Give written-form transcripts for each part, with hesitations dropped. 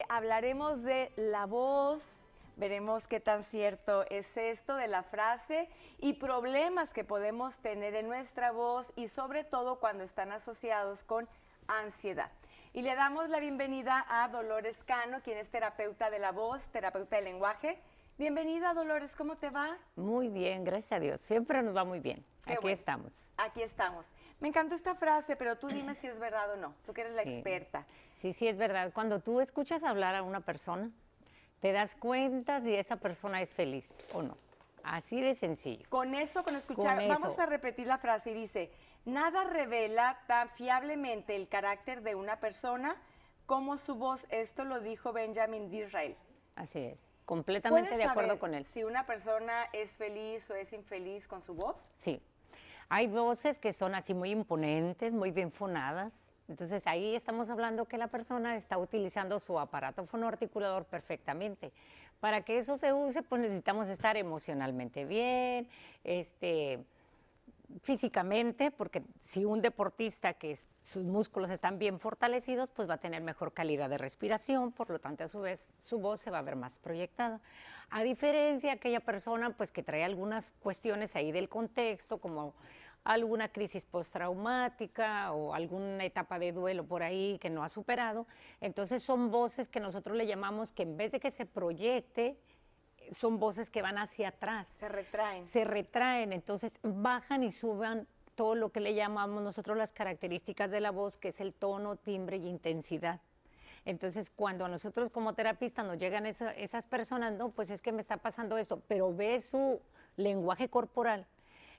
Hablaremos de la voz, veremos qué tan cierto es esto de la frase y problemas que podemos tener en nuestra voz y sobre todo cuando están asociados con ansiedad. Y le damos la bienvenida a Dolores Cano, quien es terapeuta de la voz, terapeuta del lenguaje. Bienvenida, Dolores, ¿cómo te va? Muy bien, gracias a Dios. Siempre nos va muy bien. Qué Aquí bueno. estamos. Aquí estamos. Me encantó esta frase, pero tú dime si es verdad o no. Tú que eres la Sí. experta. Sí, es verdad. Cuando tú escuchas hablar a una persona, te das cuenta si esa persona es feliz o no. Así de sencillo. Con eso, con escuchar, Con vamos eso. a repetir la frase y dice, nada revela tan fiablemente el carácter de una persona como su voz. Esto lo dijo Benjamin Disraeli. Así es. Completamente ¿Puedes de acuerdo saber con él. si una persona es feliz o es infeliz con su voz? Sí. Hay voces que son así muy imponentes, muy bien fonadas. Entonces ahí estamos hablando que la persona está utilizando su aparato fonoarticulador perfectamente. Para que eso se use, pues necesitamos estar emocionalmente bien, físicamente, porque si un deportista que sus músculos están bien fortalecidos, pues va a tener mejor calidad de respiración, por lo tanto a su vez su voz se va a ver más proyectada. A diferencia de aquella persona pues que trae algunas cuestiones ahí del contexto, como alguna crisis postraumática o alguna etapa de duelo por ahí que no ha superado, entonces son voces que nosotros le llamamos que en vez de que se proyecte, son voces que van hacia atrás. Se retraen. Se retraen, entonces bajan y suban todo lo que le llamamos nosotros las características de la voz, que es el tono, timbre y intensidad. Entonces, cuando a nosotros como terapistas nos llegan esas personas, no, pues es que me está pasando esto, pero ve su lenguaje corporal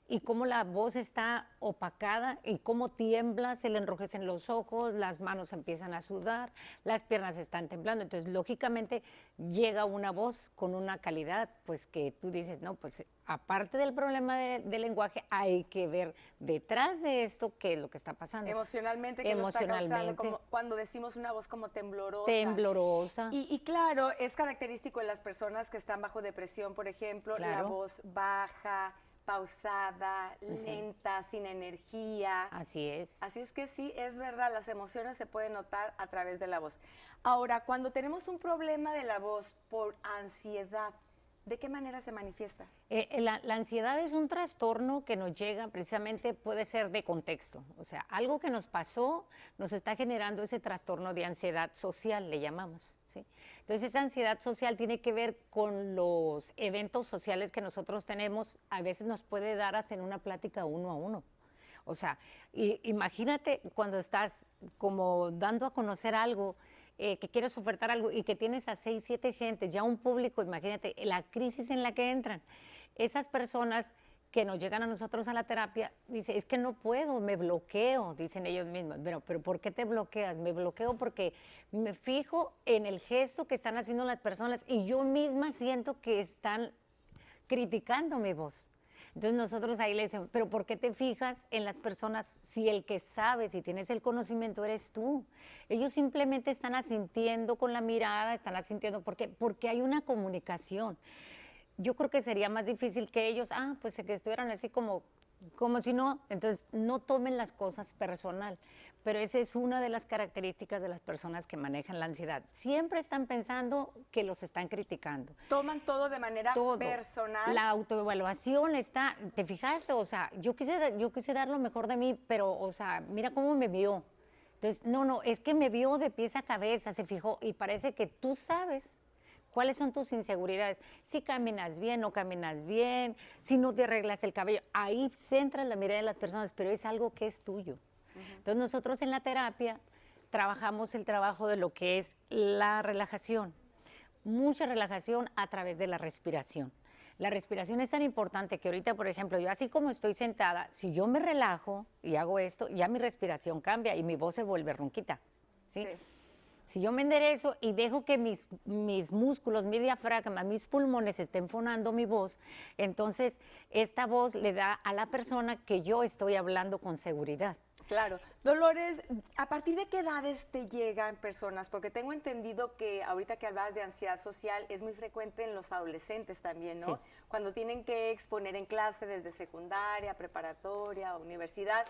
y cómo la voz está opacada y cómo tiembla, se le enrojecen los ojos, las manos empiezan a sudar, las piernas están temblando. Entonces, lógicamente, llega una voz con una calidad, pues que tú dices, no, pues aparte del problema del lenguaje, hay que ver detrás de esto qué es lo que está pasando. Emocionalmente, que lo está causando, como cuando decimos una voz como temblorosa. Temblorosa. Y claro, es característico en las personas que están bajo depresión, por ejemplo, Claro. la voz baja, pausada, lenta, sin energía. Así es. Así es que sí, es verdad, las emociones se pueden notar a través de la voz. Ahora, cuando tenemos un problema de la voz por ansiedad, ¿de qué manera se manifiesta? La ansiedad es un trastorno que nos llega precisamente, puede ser de contexto, o sea, algo que nos pasó nos está generando ese trastorno de ansiedad social, le llamamos, ¿sí? Entonces esa ansiedad social tiene que ver con los eventos sociales que nosotros tenemos, a veces nos puede dar hasta en una plática uno a uno. O sea, imagínate cuando estás como dando a conocer algo, que quieres ofertar algo y que tienes a 6, 7 gentes, ya un público, imagínate la crisis en la que entran. Esas personas que nos llegan a nosotros a la terapia, dice, es que no puedo, me bloqueo, dicen ellos mismos. Pero ¿por qué te bloqueas? Me bloqueo porque me fijo en el gesto que están haciendo las personas y yo misma siento que están criticando mi voz. Entonces nosotros ahí le decimos, pero ¿por qué te fijas en las personas si el que sabe, si tienes el conocimiento eres tú? Ellos simplemente están asintiendo con la mirada, están asintiendo, porque hay una comunicación. Yo creo que sería más difícil que ellos, pues que estuvieran así como si no, entonces no tomen las cosas personal, pero esa es una de las características de las personas que manejan la ansiedad. Siempre están pensando que los están criticando. Toman todo de manera personal. La autoevaluación está, ¿te fijaste? O sea, yo quise dar lo mejor de mí, pero, o sea, mira cómo me vio. Entonces, no, es que me vio de pies a cabeza, se fijó, y parece que tú sabes cuáles son tus inseguridades, si caminas bien, no caminas bien, si no te arreglas el cabello, ahí centra la mirada de las personas, pero es algo que es tuyo. Entonces nosotros en la terapia trabajamos el trabajo de lo que es la relajación, mucha relajación a través de la respiración. La respiración es tan importante que ahorita, por ejemplo, yo así como estoy sentada, si yo me relajo y hago esto, ya mi respiración cambia y mi voz se vuelve ronquita, ¿sí? Si yo me enderezo y dejo que mis músculos, mi diafragma, mis pulmones estén fonando mi voz, entonces esta voz le da a la persona que yo estoy hablando con seguridad. Claro. Dolores, ¿a partir de qué edades te llegan personas? Porque tengo entendido que ahorita que hablabas de ansiedad social es muy frecuente en los adolescentes también, ¿no? Sí. Cuando tienen que exponer en clase desde secundaria, preparatoria, universidad.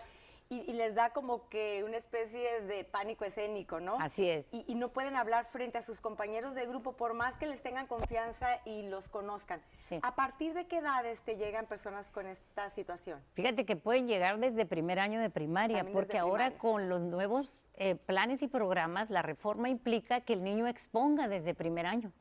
y les da como que una especie de pánico escénico, ¿no? Así es. Y no pueden hablar frente a sus compañeros de grupo por más que les tengan confianza y los conozcan. Sí. ¿A partir de qué edades te llegan personas con esta situación? Fíjate que pueden llegar desde primer año de primaria, También porque desde ahora primaria. con los nuevos planes y programas, la reforma implica que el niño exponga desde primer año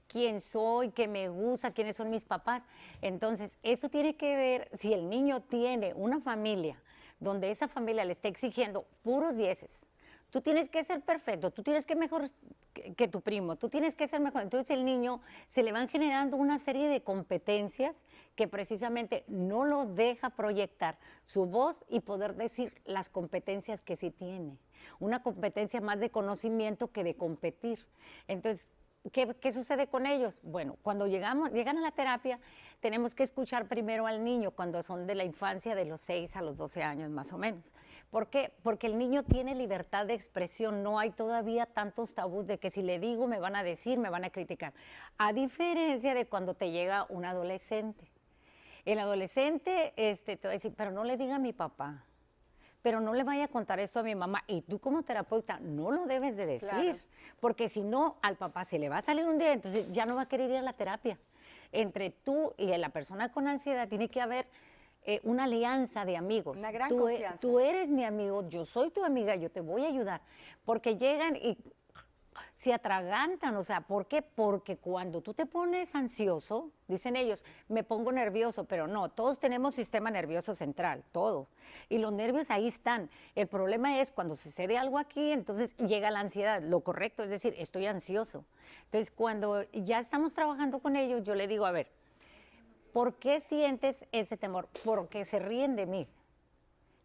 quién soy, qué me gusta, quiénes son mis papás. Entonces, eso tiene que ver si el niño tiene una familia donde esa familia le está exigiendo puros dieces. Tú tienes que ser perfecto, tú tienes que mejor que tu primo, tú tienes que ser mejor. Entonces el niño se le van generando una serie de competencias que precisamente no lo deja proyectar su voz y poder decir las competencias que sí tiene. Una competencia más de conocimiento que de competir. Entonces, ¿qué sucede con ellos? Bueno, cuando llegan a la terapia, tenemos que escuchar primero al niño cuando son de la infancia, de los 6 a los 12 años más o menos. ¿Por qué? Porque el niño tiene libertad de expresión, no hay todavía tantos tabús de que si le digo me van a decir, me van a criticar. A diferencia de cuando te llega un adolescente. El adolescente te va a decir, pero no le diga a mi papá, pero no le vaya a contar esto a mi mamá. Y tú como terapeuta no lo debes de decir, Claro. porque si no, al papá se le va a salir un día, entonces ya no va a querer ir a la terapia. Entre tú y la persona con ansiedad tiene que haber una alianza de amigos. Una gran Tú, confianza. tú eres mi amigo, yo soy tu amiga, yo te voy a ayudar. Porque llegan y se atragantan, o sea, ¿por qué? Porque cuando tú te pones ansioso, dicen ellos, me pongo nervioso, pero no, todos tenemos sistema nervioso central, todo. Y los nervios ahí están. El problema es cuando sucede algo aquí, entonces llega la ansiedad. Lo correcto es decir, estoy ansioso. Entonces, cuando ya estamos trabajando con ellos, yo le digo, a ver, ¿por qué sientes ese temor? Porque se ríen de mí.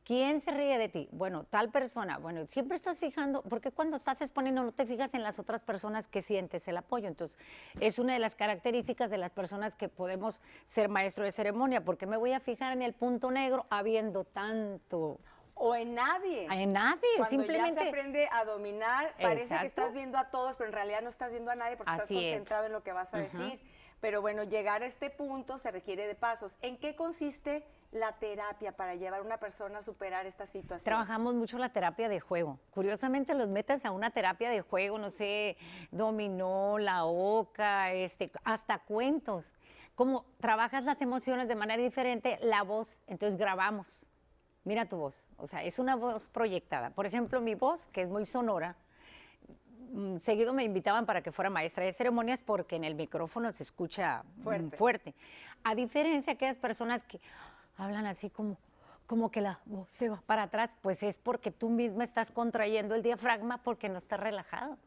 ¿Quién se ríe de ti? Bueno, tal persona. Bueno, siempre estás fijando, porque cuando estás exponiendo no te fijas en las otras personas que sientes el apoyo. Entonces, es una de las características de las personas que podemos ser maestro de ceremonia, porque me voy a fijar en el punto negro habiendo tanto. O en nadie. En nadie, Cuando simplemente. ya se aprende a dominar, parece que Exacto. estás viendo a todos, pero en realidad no estás viendo a nadie porque estás Así es. concentrado en lo que vas a decir. Pero bueno, llegar a este punto se requiere de pasos. ¿En qué consiste la terapia para llevar a una persona a superar esta situación? Trabajamos mucho la terapia de juego. Curiosamente los metes a una terapia de juego, no sé, dominó, la oca, hasta cuentos. Como trabajas las emociones de manera diferente, la voz, entonces grabamos. Mira tu voz, o sea, es una voz proyectada. Por ejemplo, mi voz, que es muy sonora, seguido me invitaban para que fuera maestra de ceremonias porque en el micrófono se escucha fuerte. A diferencia de aquellas personas que hablan así como que la voz se va para atrás, pues es porque tú misma estás contrayendo el diafragma porque no estás relajado.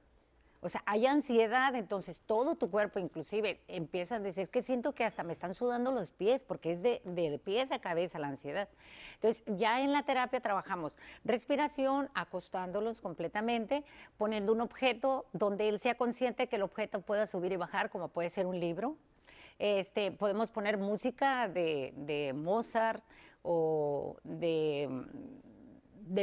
O sea, hay ansiedad, entonces todo tu cuerpo, inclusive, empieza a decir, es que siento que hasta me están sudando los pies, porque es de pies a cabeza la ansiedad. Entonces, ya en la terapia trabajamos respiración, acostándolos completamente, poniendo un objeto donde él sea consciente que el objeto pueda subir y bajar, como puede ser un libro. Podemos poner música de Mozart o de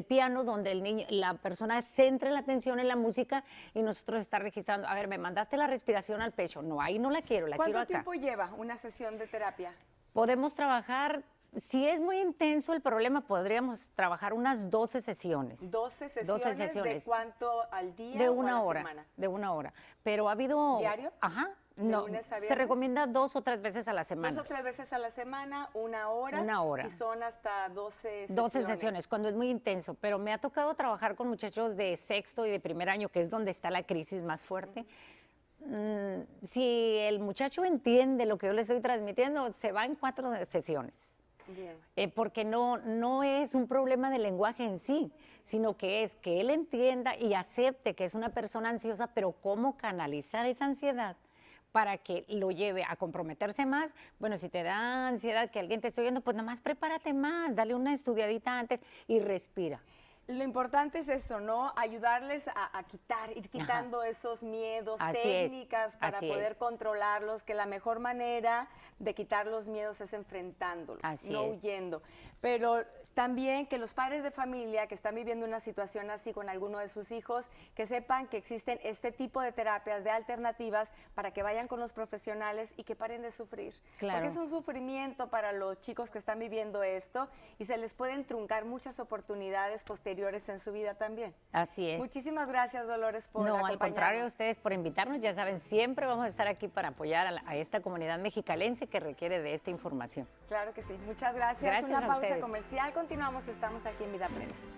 piano, donde la persona centre la atención en la música y nosotros está registrando, a ver, me mandaste la respiración al pecho, no, ahí no la quiero, la quiero acá. ¿Cuánto tiempo lleva una sesión de terapia? Podemos trabajar, si es muy intenso el problema, podríamos trabajar unas 12 sesiones. 12 sesiones. 12 sesiones. ¿De cuánto al día de o una a la hora, semana? De una hora. Pero ha habido... ¿Diario? Ajá. ¿De No, lunes a se viernes? recomienda 2 o 3 veces a la semana. 2 o 3 veces a la semana, una hora. Una hora. Y son hasta 12 sesiones. 12 sesiones, cuando es muy intenso, pero me ha tocado trabajar con muchachos de sexto y de primer año, que es donde está la crisis más fuerte. Si el muchacho entiende lo que yo le estoy transmitiendo, se va en 4 sesiones. Bien. Porque no es un problema de lenguaje en sí, sino que es que él entienda y acepte que es una persona ansiosa, pero cómo canalizar esa ansiedad para que lo lleve a comprometerse más. Bueno, si te da ansiedad que alguien te esté oyendo, pues nomás prepárate más, dale una estudiadita antes y respira. Lo importante es eso, ¿no? Ayudarles a ir quitando esos miedos, técnicas para poder controlarlos, que la mejor manera de quitar los miedos es enfrentándolos, no huyendo. Pero También que los padres de familia que están viviendo una situación así con alguno de sus hijos, que sepan que existen este tipo de terapias, de alternativas, para que vayan con los profesionales y que paren de sufrir. Claro. Porque es un sufrimiento para los chicos que están viviendo esto y se les pueden truncar muchas oportunidades posteriores en su vida también. Así es. Muchísimas gracias, Dolores, por No, al acompañarnos. contrario, a ustedes por invitarnos. Ya saben, siempre vamos a estar aquí para apoyar a esta comunidad mexicalense que requiere de esta información. Claro que sí. Muchas gracias. Gracias Una a pausa ustedes. comercial. Continuamos. Estamos aquí en Vida Plena.